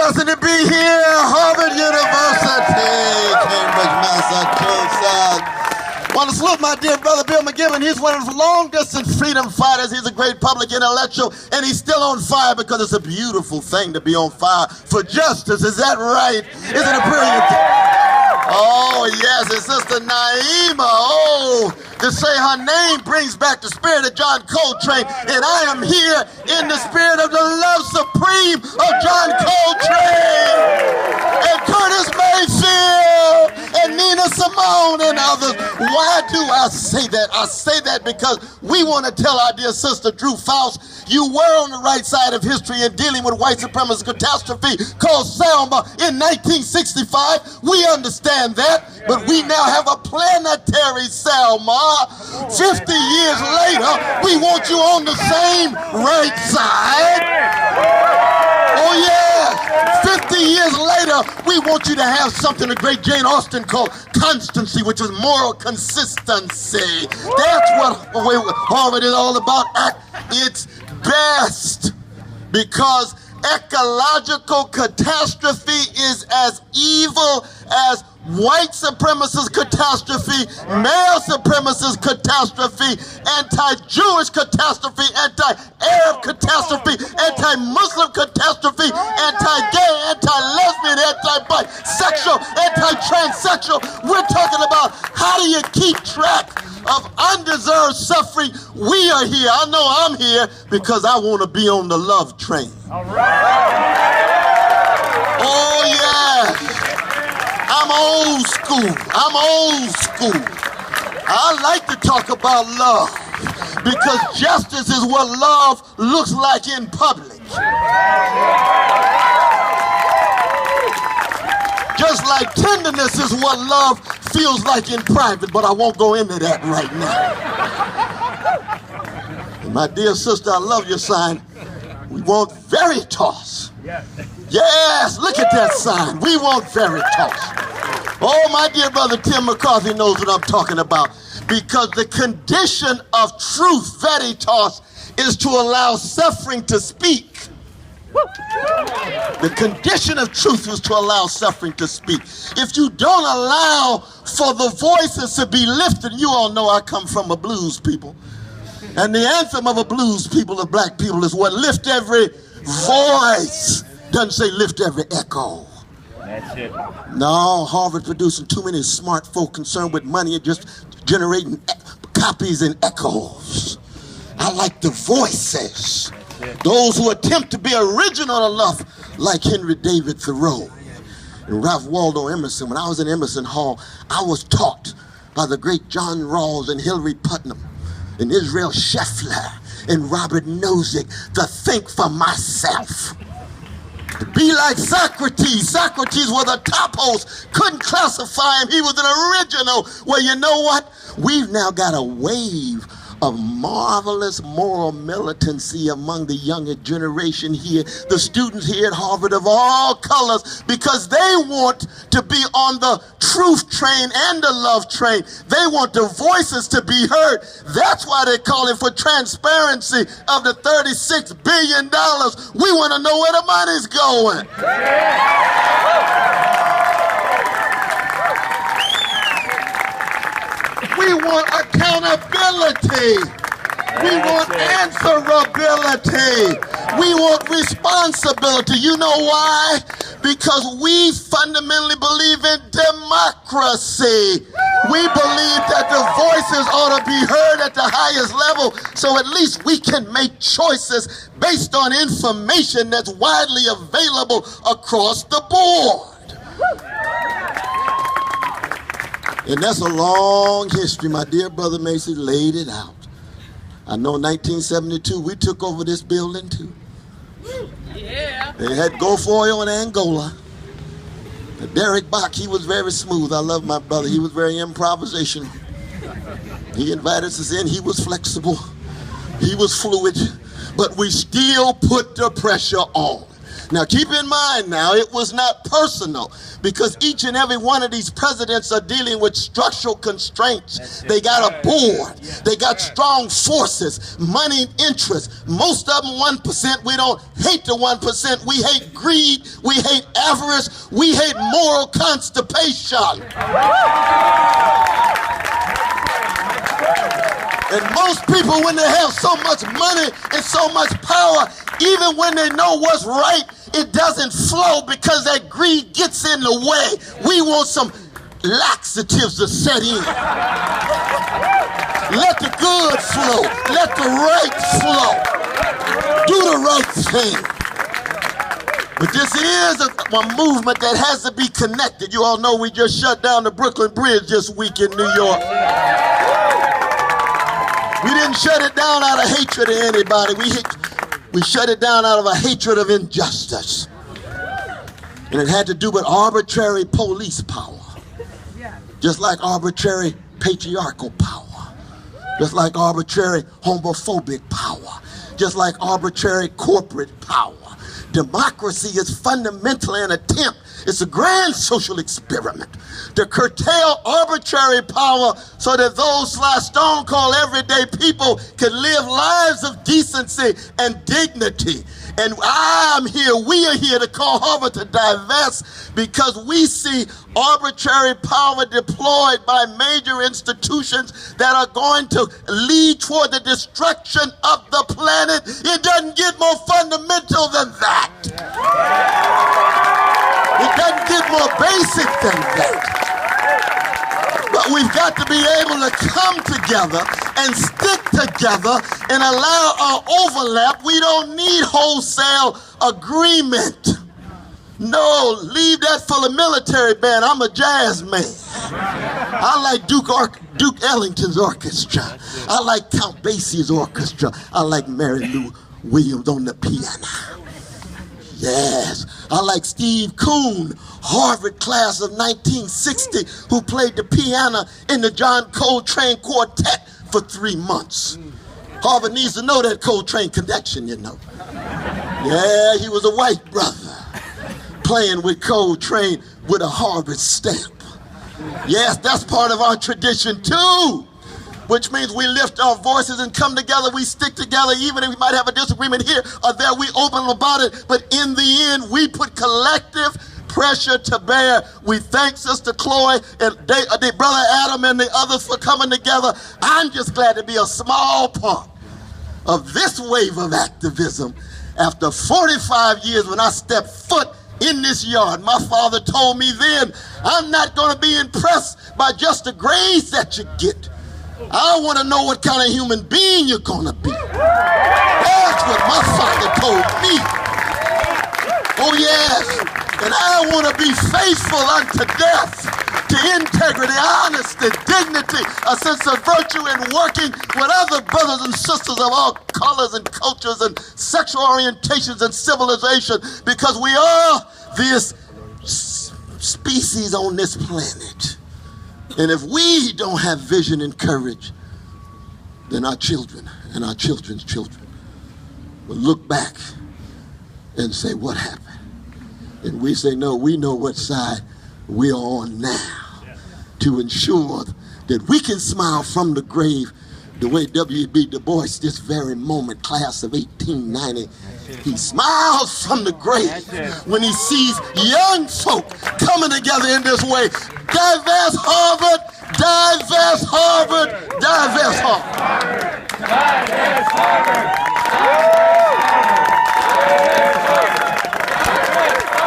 blessing to be here, Harvard University, Cambridge, Massachusetts. Want to salute my dear brother Bill McGibbon. He's one of the long-distance freedom fighters. He's a great public intellectual, and he's still on fire because it's a beautiful thing to be on fire for justice. Is that right? Isn't it brilliant? Oh, yes, it's Sister Naima. Oh, to say her name brings back the spirit of John Coltrane, and I am here in the spirit of the love supreme of John Coltrane, and Curtis Mayfield, and Nina Simone, and others. Why do I say that? I say that because we want to tell our dear sister Drew Faust, you were on the right side of history in dealing with white supremacist catastrophe called Selma in 1965. We understand that, but we now have a planetary Selma. 50 years later, we want you on the same right side. Oh yeah, 50 years later, we want you to have something the great Jane Austen called constancy, which is moral consistency. That's what Harvard is all about at its best, because ecological catastrophe is as evil as white supremacist catastrophe, male supremacist catastrophe, anti-Jewish catastrophe, anti-Arab catastrophe, anti-Muslim catastrophe, anti-gay, anti-lesbian, anti-bisexual, anti-transsexual. We're talking about how do you keep track of undeserved suffering. We are here. I know I'm here because I want to be on the love train. All right. Oh, yeah. I'm old school. I like to talk about love because justice is what love looks like in public. Just like tenderness is what love feels like in private, but I won't go into that right now. And my dear sister, I love your sign. We want Veritas. Yes, look at that sign. We want Veritas. Oh, my dear brother Tim McCarthy knows what I'm talking about, because the condition of truth, Veritas, is to allow suffering to speak. The condition of truth is to allow suffering to speak. If you don't allow for the voices to be lifted, you all know I come from a blues people. And the anthem of a blues people, of black people, is what? Lift every voice. Doesn't say lift every echo. That's it. No, Harvard producing too many smart folk concerned with money and just generating copies and echoes. I like the voices. Those who attempt to be original enough, like Henry David Thoreau and Ralph Waldo Emerson. When I was in Emerson Hall, I was taught by the great John Rawls and Hilary Putnam and Israel Scheffler and Robert Nozick to think for myself. To be like Socrates. Socrates was a topos. Couldn't classify him. He was an original. Well, you know what? We've now got a wave of marvelous moral militancy among the younger generation here, the students here at Harvard of all colors, because they want to be on the truth train and the love train. They want the voices to be heard. That's why they're calling for transparency of the $36 billion. We want to know where the money's going. We want accountability. We want answerability. We want responsibility. You know why? Because we fundamentally believe in democracy. We believe that the voices ought to be heard at the highest level, so at least we can make choices based on information that's widely available across the board. And that's a long history. My dear brother Macy laid it out. I know in 1972 we took over this building too. Yeah. They had Gulf Oil in Angola. Derek Bach, he was very smooth. I love my brother. He was very improvisational. He invited us in. He was flexible. He was fluid. But we still put the pressure on. Now keep in mind now, it was not personal, because each and every one of these presidents are dealing with structural constraints. They got a board. They got strong forces, money and interest. Most of them 1%. We don't hate the 1%. We hate greed. We hate avarice. We hate moral constipation. And most people, when they have so much money and so much power, even when they know what's right, it doesn't flow because that greed gets in the way. We want some laxatives to set in. Let the good flow. Let the right flow. Do the right thing. But this is a movement that has to be connected. You all know we just shut down the Brooklyn Bridge this week in New York. We didn't shut it down out of hatred of anybody. We shut it down out of a hatred of injustice. And it had to do with arbitrary police power. Just like arbitrary patriarchal power. Just like arbitrary homophobic power. Just like arbitrary corporate power. Democracy is fundamentally an attempt. It's a grand social experiment to curtail arbitrary power so that those stone-cold everyday people can live lives of decency and dignity. And we are here to call Harvard to divest because we see arbitrary power deployed by major institutions that are going to lead toward the destruction of the planet. It doesn't get more fundamental than that. It doesn't get more basic than that. But we've got to be able to come together and stick together and allow our overlap. We don't need wholesale agreement. No, leave that for the military band. I'm a jazz man. I like Duke Ellington's orchestra. I like Count Basie's orchestra. I like Mary Lou Williams on the piano. Yes, I like Steve Kuhn, Harvard class of 1960, who played the piano in the John Coltrane Quartet for 3 months. Harvard needs to know that Coltrane connection, you know. Yeah, he was a white brother playing with Coltrane with a Harvard stamp. Yes, that's part of our tradition too. Which means we lift our voices and come together, we stick together, even if we might have a disagreement here or there, we open about it, but in the end, we put collective pressure to bear. We thank Sister Chloe and Brother Adam and the others for coming together. I'm just glad to be a small part of this wave of activism. After 45 years, when I stepped foot in this yard, my father told me then, I'm not going to be impressed by just the grades that you get. I want to know what kind of human being you're going to be. That's what my father told me. Oh, yes. And I want to be faithful unto death, to integrity, honesty, dignity, a sense of virtue in working with other brothers and sisters of all colors and cultures and sexual orientations and civilization, because we are this species on this planet. And if we don't have vision and courage, then our children and our children's children will look back and say, what happened? And we say, no, we know what side we're on now, to ensure that we can smile from the grave the way W.B. Du Bois, this very moment, class of 1890, he smiles from the grave when he sees young folk coming together in this way. Divest Harvard,